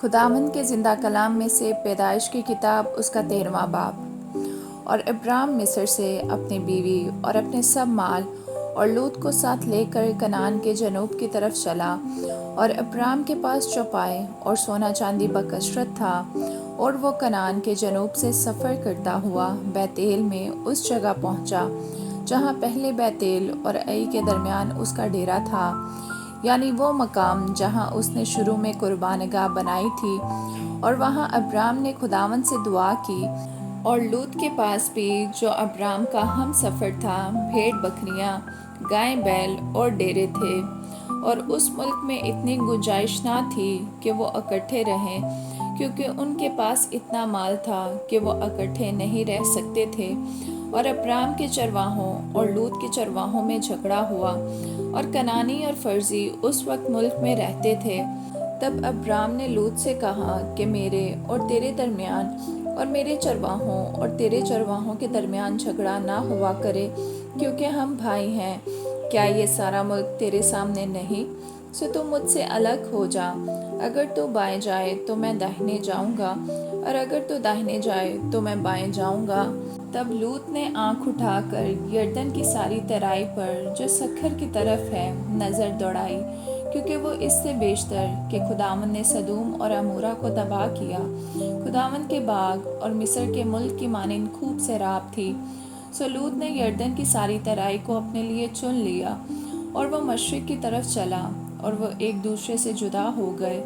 خداوند کے زندہ کلام میں سے پیدائش کی کتاب اس کا 13واں باب۔ اور ابرام مصر سے اپنی بیوی اور اپنے سب مال اور لوط کو ساتھ لے کر کنعان کے جنوب کی طرف چلا، اور ابرام کے پاس چوپائے اور سونا چاندی بکثرت تھا، اور وہ کنعان کے جنوب سے سفر کرتا ہوا بیتیل میں اس جگہ پہنچا جہاں پہلے بیتیل اور عئی کے درمیان اس کا ڈیرا تھا، یعنی وہ مقام جہاں اس نے شروع میں قربان گاہ بنائی تھی۔ اور وہاں ابرام نے خداوند سے دعا کی، اور لوط کے پاس بھی جو ابرام کا ہم سفر تھا بھیڑ بکریاں، گائے بیل اور ڈیرے تھے، اور اس ملک میں اتنی گنجائش نہ تھی کہ وہ اکٹھے رہیں، کیونکہ ان کے پاس اتنا مال تھا کہ وہ اکٹھے نہیں رہ سکتے تھے۔ اور ابرام کے چرواہوں اور لوط کے چرواہوں میں جھگڑا ہوا، اور کنعانی اور فرزی اس وقت ملک میں رہتے تھے۔ تب ابرام نے لوط سے کہا کہ میرے اور تیرے درمیان اور میرے چرواہوں اور تیرے چرواہوں کے درمیان جھگڑا نہ ہوا کرے، کیونکہ ہم بھائی ہیں۔ کیا یہ سارا ملک تیرے سامنے نہیں؟ سو تو مجھ سے الگ ہو جا، اگر تو بائیں جائے تو میں داہنے جاؤں گا، اور اگر تو داہنے جائے تو میں بائیں جاؤں گا۔ تب لوط نے آنکھ اٹھا کر یردن کی ساری ترائی پر جو سکھر کی طرف ہے نظر دوڑائی، کیونکہ وہ اس سے بیشتر کہ خداوند نے سدوم اور عمورہ کو تباہ کیا، خداوند کے باغ اور مصر کے ملک کی مانند خوب سیراب تھی۔ سو لوط نے یردن کی ساری ترائی کو اپنے لیے چن لیا، اور وہ مشرق کی طرف چلا، اور وہ ایک دوسرے سے جدا ہو گئے۔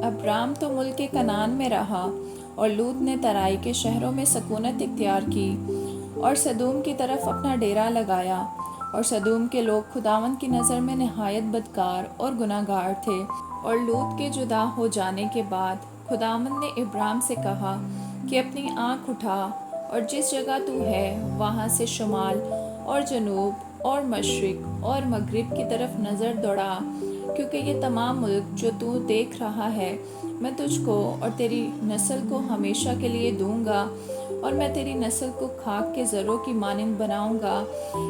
ابرام تو ملک کنعان میں رہا، اور لوط نے ترائی کے شہروں میں سکونت اختیار کی، اور سدوم کی طرف اپنا ڈیرا لگایا۔ اور سدوم کے لوگ خداوند کی نظر میں نہایت بدکار اور گناہ گار تھے۔ اور لوط کے جدا ہو جانے کے بعد خداوند نے ابرام سے کہا کہ اپنی آنکھ اٹھا، اور جس جگہ تو ہے وہاں سے شمال اور جنوب اور مشرق اور مغرب کی طرف نظر دوڑا، کیونکہ یہ تمام ملک جو تو دیکھ رہا ہے میں تجھ کو اور تیری نسل کو ہمیشہ کے لیے دوں گا، اور میں تیری نسل کو خاک کے ذروں کی مانند بناؤں گا،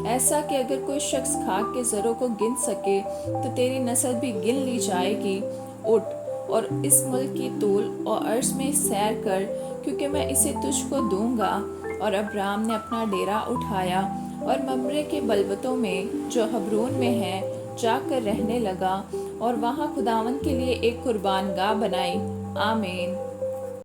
ایسا کہ اگر کوئی شخص خاک کے ذروں کو گن سکے تو تیری نسل بھی گن لی جائے گی۔ اٹھ اور اس ملک کی طول و عرض میں سیر کر، کیونکہ میں اسے تجھ کو دوں گا۔ اور ابرام نے اپنا ڈیرا اٹھایا اور ممرے کے بلوتوں میں جو حبرون میں ہے جا کر رہنے لگا، اور وہاں خداوند کے لیے ایک قربان گاہ بنائی۔ آمین۔